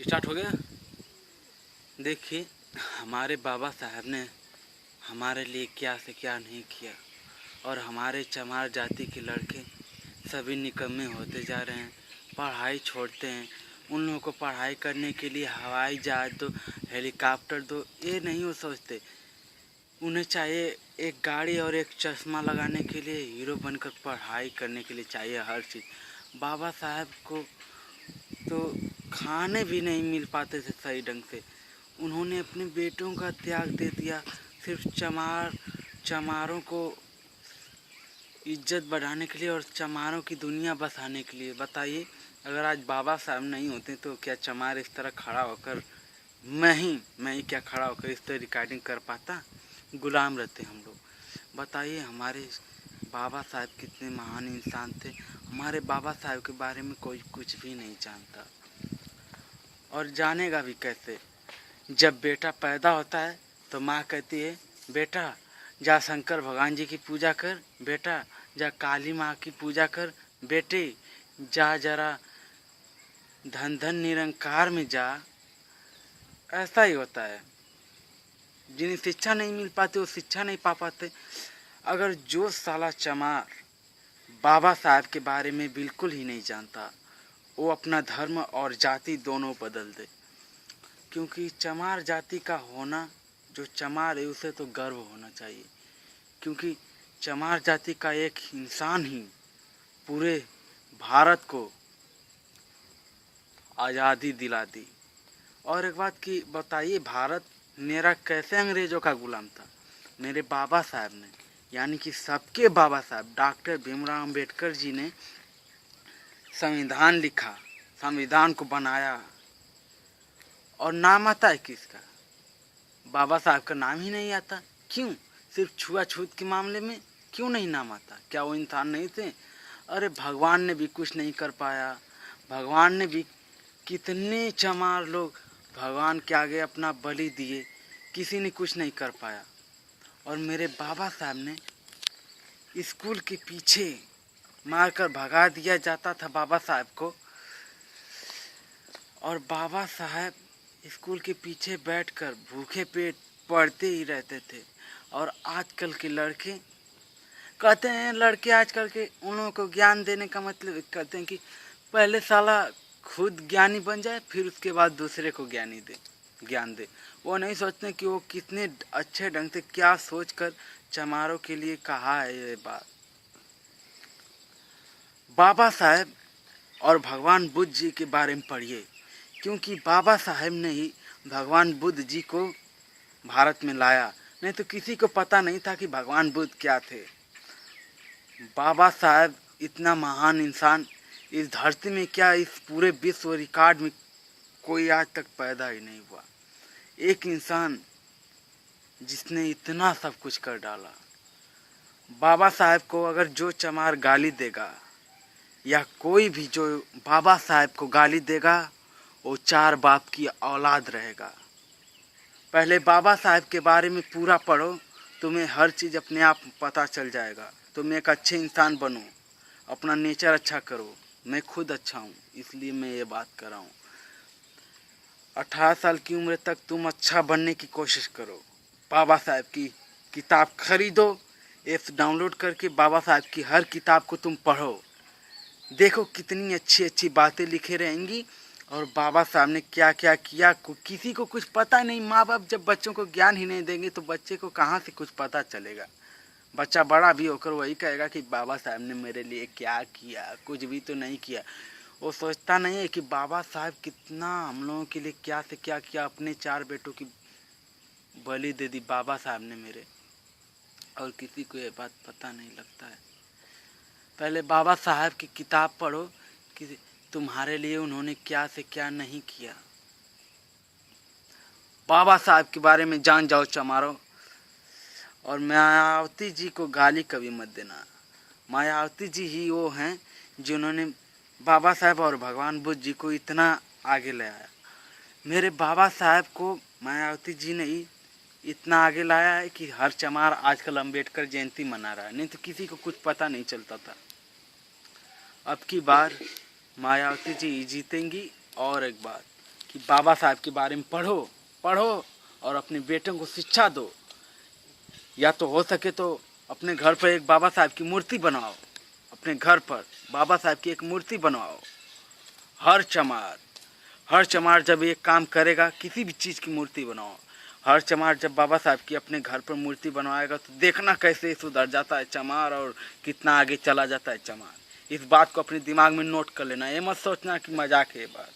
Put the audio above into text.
Start हो गया। देखिए, हमारे बाबा साहब ने हमारे लिए क्या से क्या नहीं किया, और हमारे चमार जाति के लड़के सभी निकम्मे होते जा रहे हैं, पढ़ाई छोड़ते हैं। उन लोगों को पढ़ाई करने के लिए हवाई जहाज दो, हेलीकॉप्टर दो, ये नहीं वो सोचते। उन्हें चाहिए एक गाड़ी और एक चश्मा लगाने के लिए, हीरो बनकर पढ़ाई करने के लिए चाहिए हर चीज़। बाबा साहब को तो खाने भी नहीं मिल पाते थे सही ढंग से। उन्होंने अपने बेटों का त्याग दे दिया सिर्फ चमारों को इज्जत बढ़ाने के लिए और चमारों की दुनिया बसाने के लिए। बताइए, अगर आज बाबा साहब नहीं होते तो क्या चमार इस तरह खड़ा होकर, मैं ही क्या खड़ा होकर इस तरह रिकॉर्डिंग कर पाता? गुलाम रहते हम लोग। बताइए, हमारे बाबा साहब कितने महान इंसान थे। हमारे बाबा साहब के बारे में कोई कुछ भी नहीं जानता, और जानेगा भी कैसे। जब बेटा पैदा होता है तो माँ कहती है, बेटा जा शंकर भगवान जी की पूजा कर, बेटा जा काली माँ की पूजा कर, बेटे जा जरा धन धन निरंकार में जा। ऐसा ही होता है। जिन्हें शिक्षा नहीं मिल पाती वो शिक्षा नहीं पा पाते। अगर जो साला चमार बाबा साहब के बारे में बिल्कुल ही नहीं जानता, वो अपना धर्म और जाति दोनों बदल दे। क्योंकि चमार जाति का होना, जो चमार है उसे तो गर्व होना चाहिए, क्योंकि चमार जाति का एक इंसान ही पूरे भारत को आज़ादी दिला दी। और एक बात की बताइए, भारत मेरा कैसे अंग्रेज़ों का गुलाम था? मेरे बाबा साहब ने, यानी कि सबके बाबा साहब डॉक्टर भीमराव अंबेडकर जी ने संविधान लिखा, संविधान को बनाया, और नाम आता है किसका? बाबा साहब का नाम ही नहीं आता। क्यों? सिर्फ छुआछूत के मामले में क्यों नहीं नाम आता? क्या वो इंसान नहीं थे? अरे भगवान ने भी कुछ नहीं कर पाया। भगवान ने भी, कितने चमार लोग भगवान के आगे अपना बलि दिए, किसी ने कुछ नहीं कर पाया। और मेरे बाबा साहब ने स्कूल के पीछे मारकर भगा दिया जाता था बाबा साहब को, और बाबा साहब स्कूल के पीछे बैठकर भूखे पेट पढ़ते ही रहते थे। और आजकल के लड़के कहते हैं, लड़के आजकल के उन लोगों को ज्ञान देने का मतलब कहते हैं कि पहले साला खुद ज्ञानी बन जाए, फिर उसके बाद दूसरे को ज्ञान दे। वो नहीं सोचते कि वो कितने अच्छे ढंग से क्या सोचकर चमारों के लिए कहा है ये बात। बाबा साहब और भगवान बुद्ध जी के बारे में पढ़िए, क्योंकि बाबा साहब ने ही भगवान बुद्ध जी को भारत में लाया। नहीं तो किसी को पता नहीं था कि भगवान बुद्ध क्या थे। बाबा साहब इतना महान इंसान इस धरती में, क्या इस पूरे विश्व रिकॉर्ड में कोई आज तक पैदा ही नहीं हुआ। एक इंसान जिसने इतना सब कुछ कर डाला। बाबा साहब को अगर जो चमार गाली देगा, या कोई भी जो बाबा साहब को गाली देगा, वो 4 बाप की औलाद रहेगा। पहले बाबा साहब के बारे में पूरा पढ़ो, तुम्हें हर चीज़ अपने आप पता चल जाएगा। तुम एक अच्छे इंसान बनो, अपना नेचर अच्छा करो। मैं खुद अच्छा हूँ, इसलिए मैं ये बात कर रहा हूँ। 18 साल की उम्र तक तुम अच्छा बनने की कोशिश करो। बाबा साहब की किताब खरीदो, ऐप डाउनलोड करके बाबा साहब की हर किताब को तुम पढ़ो। देखो कितनी अच्छी अच्छी बातें लिखे रहेंगी, और बाबा साहब ने क्या क्या किया किसी को कुछ पता नहीं। माँ बाप जब बच्चों को ज्ञान ही नहीं देंगे तो बच्चे को कहाँ से कुछ पता चलेगा? बच्चा बड़ा भी होकर वही कहेगा कि बाबा साहब ने मेरे लिए क्या किया, कुछ भी तो नहीं किया। वो सोचता नहीं है कि बाबा साहब कितना हम लोगों के लिए क्या से क्या किया। अपने 4 बेटों की बलि दे दी बाबा साहब ने मेरे, और किसी को ये बात पता नहीं लगता है। पहले बाबा साहब की किताब पढ़ो कि तुम्हारे लिए उन्होंने क्या से क्या नहीं किया। बाबा साहब के बारे में जान जाओ चमारो। और मायावती जी को गाली कभी मत देना। मायावती जी ही वो हैं जिन्होंने बाबा साहब और भगवान बुद्ध जी को इतना आगे ले आया। मेरे बाबा साहब को मायावती जी ने ही इतना आगे लाया है कि हर चमार आजकल अंबेडकर जयंती मना रहा है, नहीं तो किसी को कुछ पता नहीं चलता था। अब की बार मायावती जी जीतेंगी। और एक बात कि बाबा साहब के बारे में पढ़ो पढ़ो और अपने बेटों को शिक्षा दो। या तो हो सके तो अपने घर पर एक बाबा साहब की मूर्ति बनाओ, अपने घर पर बाबा साहब की एक मूर्ति बनवाओ। हर चमार जब एक काम करेगा, किसी भी चीज़ की मूर्ति बनाओ, हर चमार जब बाबा साहब की अपने घर पर मूर्ति बनवाएगा तो देखना कैसे सुधर जाता है चमार और कितना आगे चला जाता है चमार। इस बात को अपने दिमाग में नोट कर लेना, ये मत सोचना कि मजाक है ये बात।